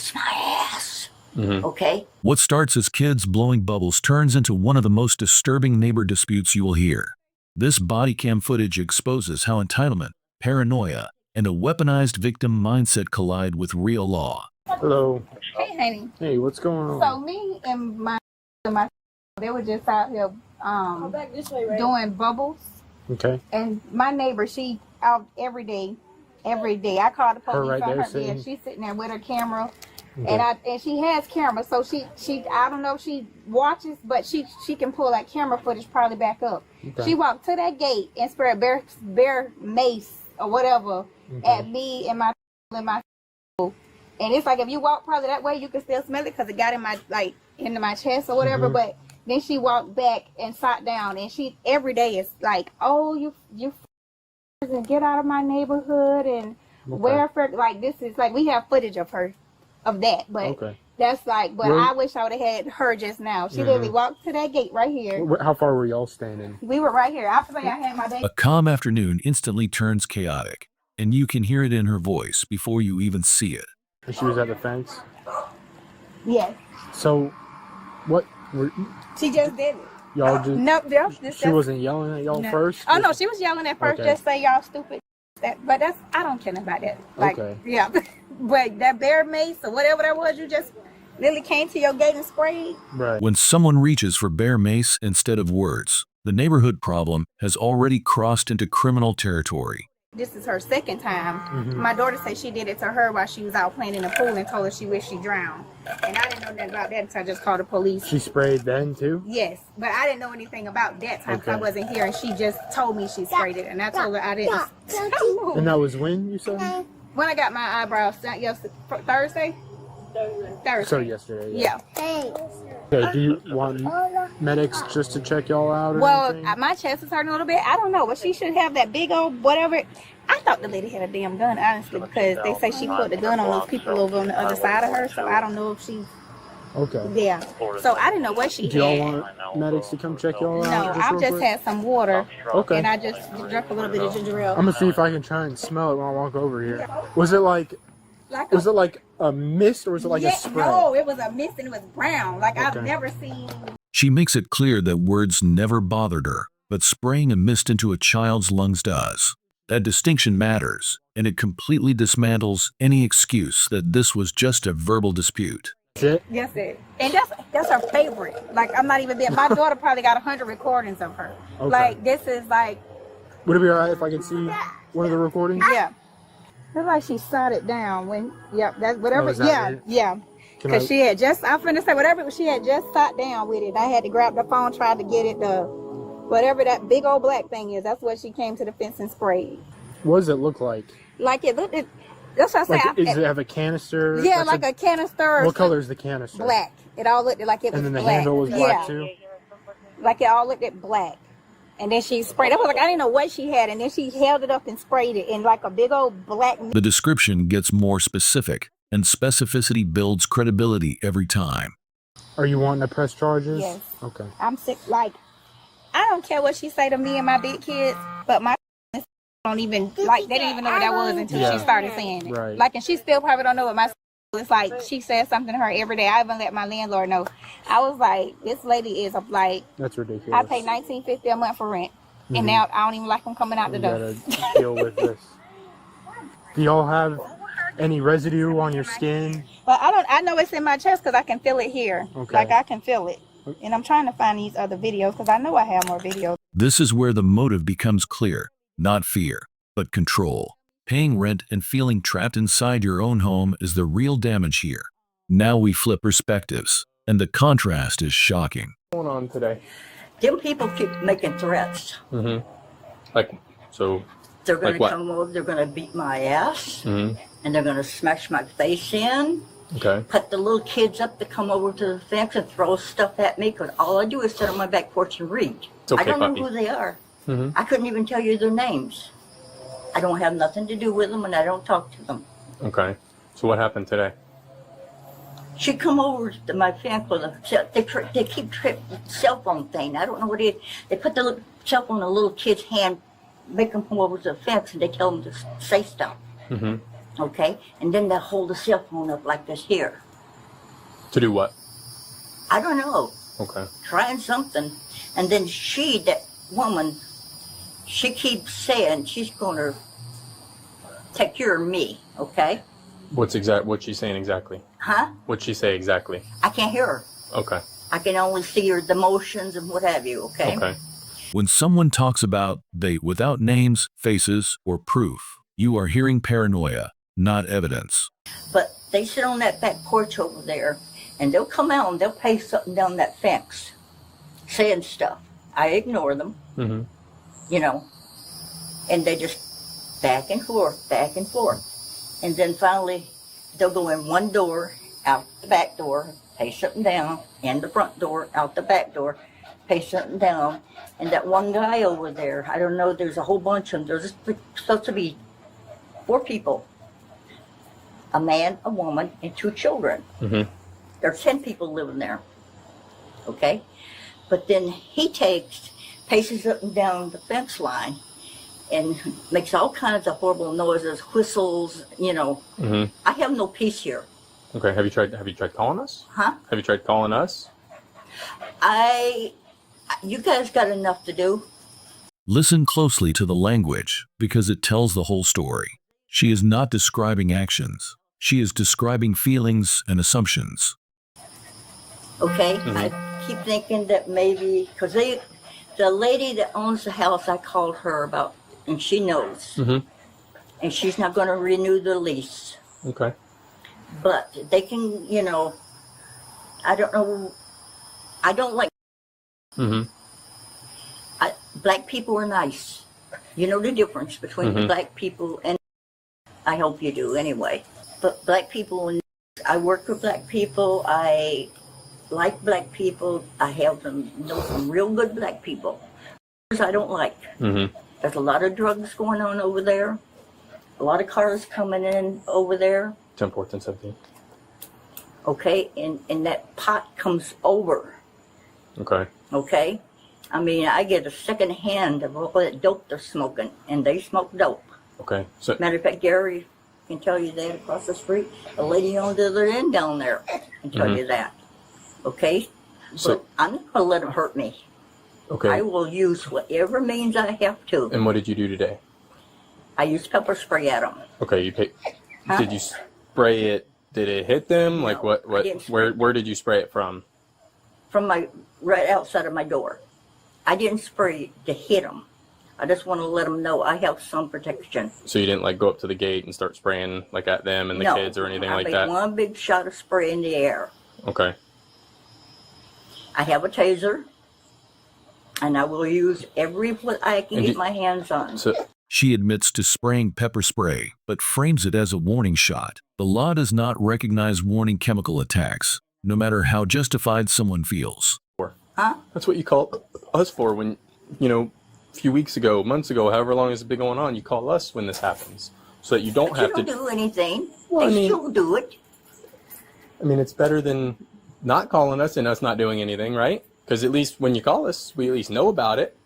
kiss my ass. Okay? What starts as kids blowing bubbles turns into one of the most disturbing neighbor disputes you will hear. This body cam footage exposes how entitlement, paranoia, and a weaponized victim mindset collide with real law. Hello. Hey, honey. Hey, what's going on? So me and my they were just out here doing bubbles. Okay. And my neighbor, she out every day. I called the police Her right on there her. Yeah, she's sitting there with her camera. Okay. And she has camera, so she I don't know if she watches, but she can pull that camera footage probably back up. Okay. She walked to that gate and sprayed bear mace or whatever at me and my and it's like if you walk probably that way you can still smell it because it got in my into my chest or whatever. But then she walked back and sat down, and she every day is like, oh, you and get out of my neighborhood and where for like this is like we have footage of her. Of that, but that's like, but I wish I would have had her just now. She literally walked to that gate right here. How far were y'all standing? We were right here. After I had my baby. A calm afternoon instantly turns chaotic, and you can hear it in her voice before you even see it. And she was at the fence? Yes. So, what were... She just did it. Y'all just... No, she wasn't yelling at y'all first? Oh, no, she was yelling at first, just say y'all stupid. But that's, I don't care about that. Like, yeah. But that bear mace or whatever that was, you just literally came to your gate and sprayed. Right. When someone reaches for bear mace instead of words, the neighborhood problem has already crossed into criminal territory. This is her second time. My daughter said she did it to her while she was out playing in the pool and told her she wished she drowned. And I didn't know nothing about that until I just called the police. She sprayed then too? Yes, but I didn't know anything about that time because I wasn't here, and she just told me she sprayed it, and I told her I didn't. And that was when you said? When I got my eyebrows done Thursday. So yesterday. Yeah. Okay, do you want medics just to check y'all out or anything? My chest is hurting a little bit. I don't know, but she should have that big old whatever. I thought the lady had a damn gun, honestly, because they say she put the gun on those people over on the other side of her, so I don't know if she's... Okay. Yeah. So I didn't know what she had. Do y'all want medics to come check y'all out? No, I just had some water. Okay. And I just drank a little bit of ginger ale. I'm gonna see if I can try and smell it when I walk over here. Was it like a mist or was it like a spray? No, it was a mist and it was brown. Like I've never seen. She makes it clear that words never bothered her, but spraying a mist into a child's lungs does. That distinction matters, and it completely dismantles any excuse that this was just a verbal dispute. Yes, it. And that's her favorite. Like I'm not even being. My daughter probably got 100 recordings of her. Like this is like. Would it be alright if I could see one of the recordings? Yeah. It's like she sat it down when. Yep. That's whatever. That yeah. Because she had just. I'm finna say whatever she had just sat down with it. I had to grab the phone, try to get it. Whatever that big old black thing is. That's what she came to the fence and sprayed. What does it look like? Like it looked. That's what I say. Does it have a canister? Yeah, like a canister. What color is the canister? Black. It all looked like it was black. And then the handle was black too? Like it all looked at black. And then she sprayed it. I was like, I didn't know what she had. And then she held it up and sprayed it in like a big old black. The description gets more specific, and specificity builds credibility every time. Are you wanting to press charges? Yes. Okay. I'm sick. Like, I don't care what she say to me and my big kids, but my don't even like they didn't even know what that was until she started saying it. Right. Like, and she still probably don't know what my it's like. She says something to her every day. I even let my landlord know. I was like, this lady is like, that's ridiculous. I pay $19.50 a month for rent, and now I don't even like them coming out the door. Gotta deal with this. Do y'all have any residue on your skin? But I know it's in my chest because I can feel it here. Okay. Like I can feel it. And I'm trying to find these other videos because I know I have more videos. This is where the motive becomes clear. Not fear, but control. Paying rent and feeling trapped inside your own home is the real damage here. Now we flip perspectives, and the contrast is shocking. What's going on today? Them people keep making threats. Like, so... They're going to come over, they're going to beat my ass, and they're going to smash my face in. Okay. Put the little kids up to come over to the fence and throw stuff at me, because all I do is sit on my back porch and read. Okay, I don't know who they are. I couldn't even tell you their names. I don't have nothing to do with them, and I don't talk to them. Okay. So what happened today? She come over to my fence with they keep tripping the cell phone thing. I don't know what it is. They put the little cell phone in a little kid's hand, make them come over to the fence, and they tell them to say stuff. Okay? And then they'll hold the cell phone up like this here. To do what? I don't know. Okay. Trying something. And then that woman, she keeps saying she's going to take care of me, okay? What's she saying exactly? Huh? What'd she say exactly? I can't hear her. Okay. I can only see her, the motions and what have you, okay? Okay. When someone talks about they without names, faces, or proof, you are hearing paranoia, not evidence. But they sit on that back porch over there, and they'll come out and they'll pace something down that fence, saying stuff. I ignore them, you know, and they just back and forth. And then finally, they'll go in one door, out the back door, pace something down, in the front door, out the back door, pace something down. And that one guy over there, I don't know, there's a whole bunch of them. There's supposed to be 4 people. A man, a woman, and 2 children. There are 10 people living there. Okay? But then he paces up and down the fence line and makes all kinds of horrible noises, whistles, you know. I have no peace here. Okay. Have you tried calling us? Huh? Have you tried calling us? You guys got enough to do. Listen closely to the language because it tells the whole story. She is not describing actions. She is describing feelings and assumptions. Okay? I keep thinking that maybe, because the lady that owns the house, I called her about, and she knows. And she's not going to renew the lease. Okay. But they can, you know, I don't know. I don't like. Black people are nice. You know the difference between the black people and. I hope you do anyway. But black people, I work with black people. I like black people. I know some real good black people. I don't like. There's a lot of drugs going on over there. A lot of cars coming in over there. 10, 14, 17. Okay, and that pot comes over. Okay. Okay? I mean, I get a second hand of all that dope they're smoking, and they smoke dope. Okay. So Matter of fact, Gary can tell you that across the street. A lady on the other end down there can tell you that. Okay? So but I'm not going to let them hurt me. okay. I will use whatever means I have to. And what did you do today? I used pepper spray at them. Okay. Huh? Did you spray it? Did it hit them? No, Like what? I didn't spray Where did you spray it from? From right outside of my door. I didn't spray to hit them. I just want to let them know I have some protection. So you didn't like go up to the gate and start spraying like at them and the kids or anything like that? I made one big shot of spray in the air. Okay. I have a taser, and I will use every what I can get my hands on. She admits to spraying pepper spray, but frames it as a warning shot. The law does not recognize warning chemical attacks, no matter how justified someone feels. Huh? That's what you call us for when, you know, a few weeks ago, months ago, however long it's been going on, you call us when this happens. So that you don't have to do anything. Well, they still do it. I mean, it's better than not calling us and us not doing anything, right? Because at least when you call us, we at least know about it.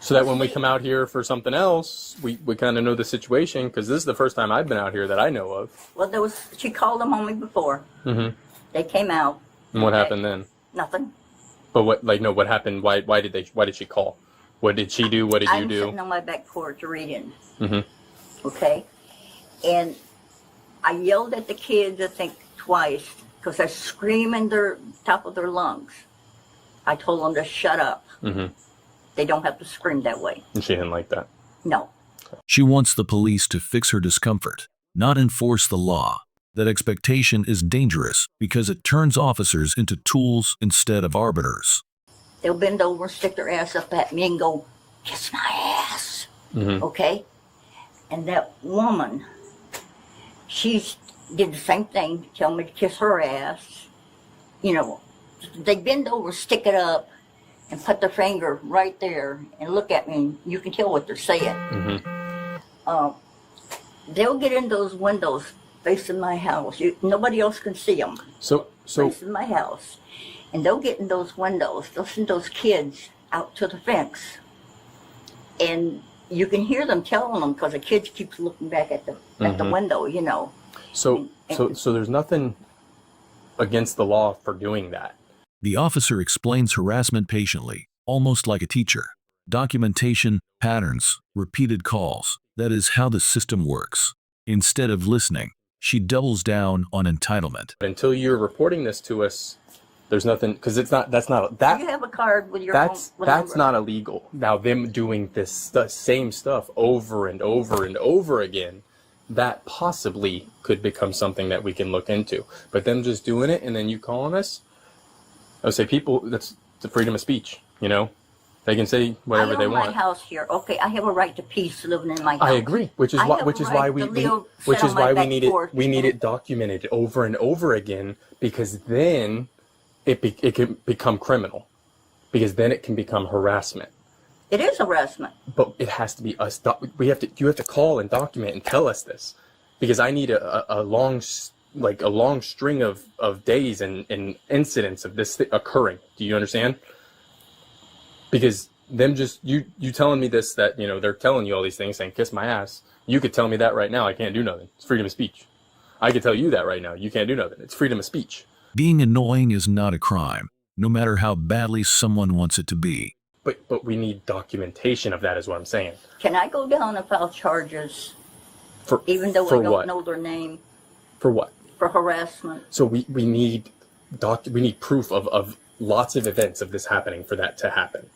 So that when we come out here for something else, we kind of know the situation. Because this is the first time I've been out here that I know of. Well, she called them on me before. They came out. And what happened then? Nothing. But what happened? Why did she call? What did she do? What did you do? I'm sitting on my back porch reading. Okay? And I yelled at the kids, I think, twice, because they're screaming their top of their lungs. I told them to shut up. They don't have to scream that way. And she didn't like that? No. She wants the police to fix her discomfort, not enforce the law. That expectation is dangerous because it turns officers into tools instead of arbiters. They'll bend over, stick their ass up at me and go, kiss my ass. Okay? And that woman, she did the same thing, tell me to kiss her ass. You know, they bend over, stick it up, and put their finger right there and look at me, and you can tell what they're saying. They'll get in those windows facing my house. Nobody else can see them. So facing my house. And they'll get in those windows. They'll send those kids out to the fence. And you can hear them telling them because the kids keeps looking back at the window, you know. So there's nothing against the law for doing that. The officer explains harassment patiently, almost like a teacher. Documentation, patterns, repeated calls. That is how the system works. Instead of listening, she doubles down on entitlement. Until you're reporting this to us, there's nothing, because that's not You have a card with your that's number. not illegal. Now them doing the same stuff over and over and over again, that possibly could become something that we can look into. But them just doing it and then you calling us, I would say people, that's the freedom of speech, you know? They can say whatever they want. I own my house here. Okay, I have a right to peace living in my house. I agree, which is why we need it documented over and over again, because then it can become criminal, because then it can become harassment. It is harassment. But it has to be us. You have to call and document and tell us this, because I need a long string of days and incidents of this occurring. Do you understand? Because them just you telling me this, that, you know, they're telling you all these things saying kiss my ass. You could tell me that right now. I can't do nothing. It's freedom of speech. I could tell you that right now. You can't do nothing. It's freedom of speech. Being annoying is not a crime, no matter how badly someone wants it to be. But we need documentation of that, is what I'm saying. Can I go down and file charges, even though I don't know their name? For what? For harassment. So we need proof of lots of events of this happening for that to happen,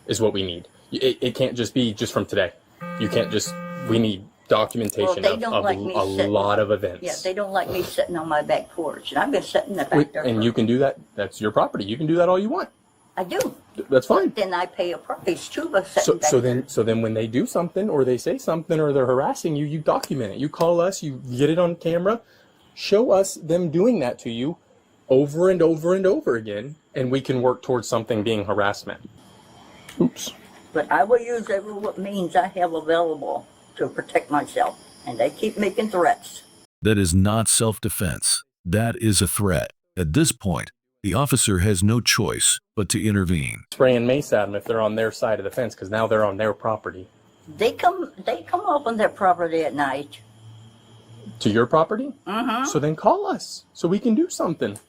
is what we need. It can't just be just from today. You can't just, we need documentation of a lot of events. Yeah, they don't like me sitting on my back porch, and I've been sitting back there. And you can do that. That's your property. You can do that all you want. I do. That's fine. But then I pay a price too by sitting back there. So then when they do something, or they say something, or they're harassing you, you document it. You call us, you get it on camera, show us them doing that to you over and over and over again, and we can work towards something being harassment. Oops. But I will use every means I have available to protect myself, and they keep making threats. That is not self-defense. That is a threat. At this point, the officer has no choice but to intervene. Spray and mace at them if they're on their side of the fence, because now they're on their property. They come up on their property at night. To your property? Mm-hmm. So then call us, so we can do something.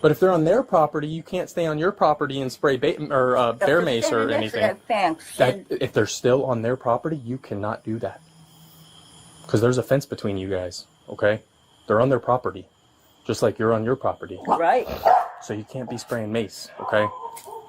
But if they're on their property, you can't stay on your property and spray bear mace or anything. If they're still on their property, you cannot do that. Because there's a fence between you guys, okay? They're on their property, just like you're on your property. Right. So you can't be spraying mace, okay?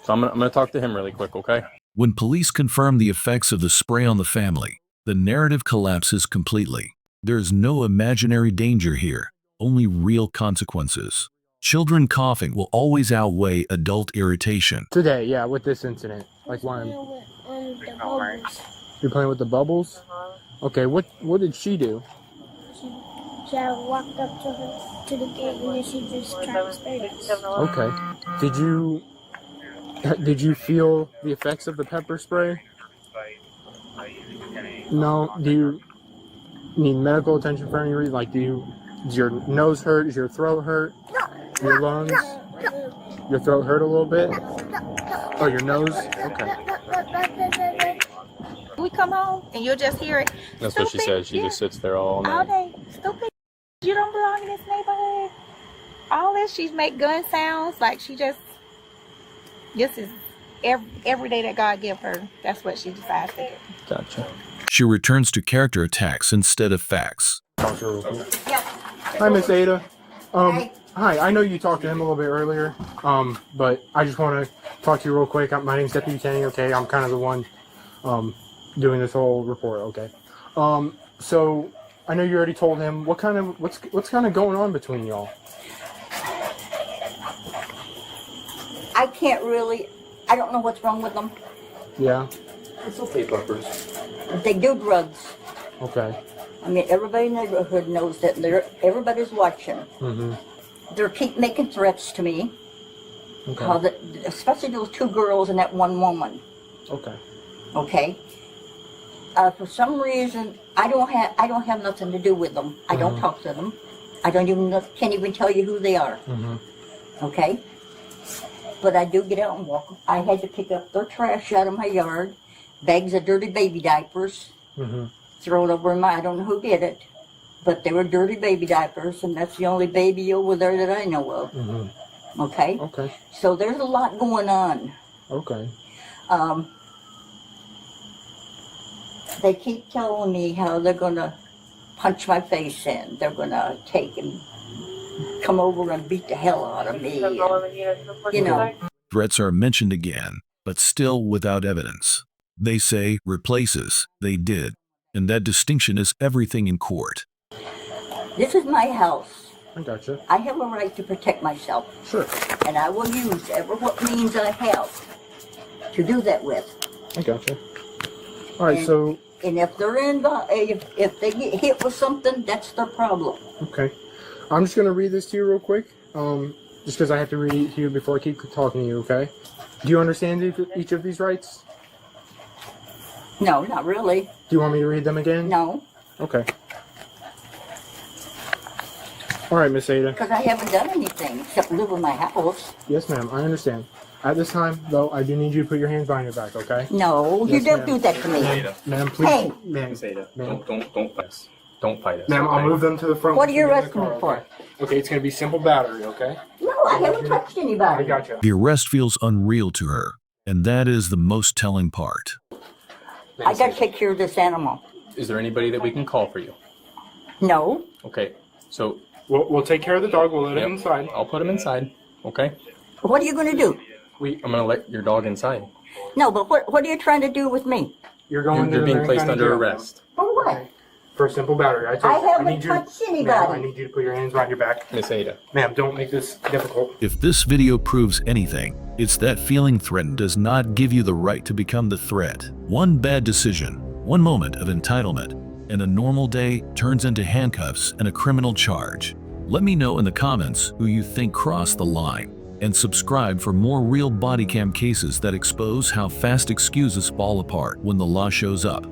So I'm gonna talk to him really quick, okay? When police confirm the effects of the spray on the family, the narrative collapses completely. There's no imaginary danger here, only real consequences. Children coughing will always outweigh adult irritation. Today, yeah, with this incident. Like when you're playing with the bubbles? Okay, what did she do? She walked up to the gate and then she just tried to spray us. Okay. Did you feel the effects of the pepper spray? No. Do you need medical attention for any reason? Like, does your nose hurt? Does your throat hurt? Your lungs? Your throat hurt a little bit? Oh, your nose? Okay. We come home and you'll just hear it. That's Stupid. what she said. She just sits there all night. All day. Stupid. You don't belong in this neighborhood. All this, she make gun sounds like she just, this is every day that God give her. That's what she decides to do. Gotcha. She returns to character attacks instead of facts. Hi, Miss Ada. Hi, I know you talked to him a little bit earlier, but I just want to talk to you real quick. My name's Deputy Kenny, okay? I'm kind of the one doing this whole report, okay? So I know you already told him what's kind of going on between y'all. I don't know what's wrong with them. Yeah. It's okay, Bumpers. They do drugs. Okay. I mean, everybody in the neighborhood knows that everybody's watching. Mm-hmm. They keep making threats to me. Okay. Especially those two girls and that one woman. Okay. Okay. For some reason, I don't have nothing to do with them. Mm-hmm. I don't talk to them. Can't even tell you who they are. Mm-hmm. Okay. But I do get out and walk. I had to pick up their trash out of my yard. bags of dirty baby diapers thrown over in I don't know who did it, but they were dirty baby diapers, and that's the only baby over there that I know of. Okay? Okay. So there's a lot going on. Okay. They keep telling me how they're going to punch my face in. They're going to take and come over and beat the hell out of me. And, you know. Threats are mentioned again, but still without evidence. They say replaces, they did, and that distinction is everything in court. This is my house. I gotcha. I have a right to protect myself. Sure. And I will use every what means I have to do that with. I gotcha. All right, And if they're if they get hit with something, that's their problem. Okay. I'm just going to read this to you real quick, just because I have to read it to you before I keep talking to you, okay? Do you understand each of these rights? No, not really. Do you want me to read them again? No. Okay. All right, Miss Ada. Because I haven't done anything except live in my house. Yes, ma'am, I understand. At this time, though, I do need you to put your hands behind your back, okay? No, Yes, you don't ma'am. do that to me. Ma'am, please. Hey. Ma'am, Miss Ada, ma'am. don't fight us. Don't fight us. Ma'am, I'll okay? move them to the front. What are you with in the arresting car, me for? okay? Okay, it's going to be simple battery, okay? No, I haven't touched I anybody. gotcha. The arrest feels unreal to her, and that is the most telling part. I got to take care of this animal. Is there anybody that we can call for you? No. Okay, so We'll take care of the dog. We'll let yep, it inside. I'll put him inside. Okay, What are you going to do? I'm gonna let your dog inside. No, but what are you trying to do with me? You're going You're to being Marion placed County under Jail. arrest. For what? For simple battery. I haven't need you to- touched Ma'am, anybody. I need you to put your hands behind your back. Miss Ada. Ma'am, don't make this difficult. If this video proves anything, it's that feeling threatened does not give you the right to become the threat. One bad decision, one moment of entitlement, and a normal day turns into handcuffs and a criminal charge. Let me know in the comments who you think crossed the line, and subscribe for more real body cam cases that expose how fast excuses fall apart when the law shows up.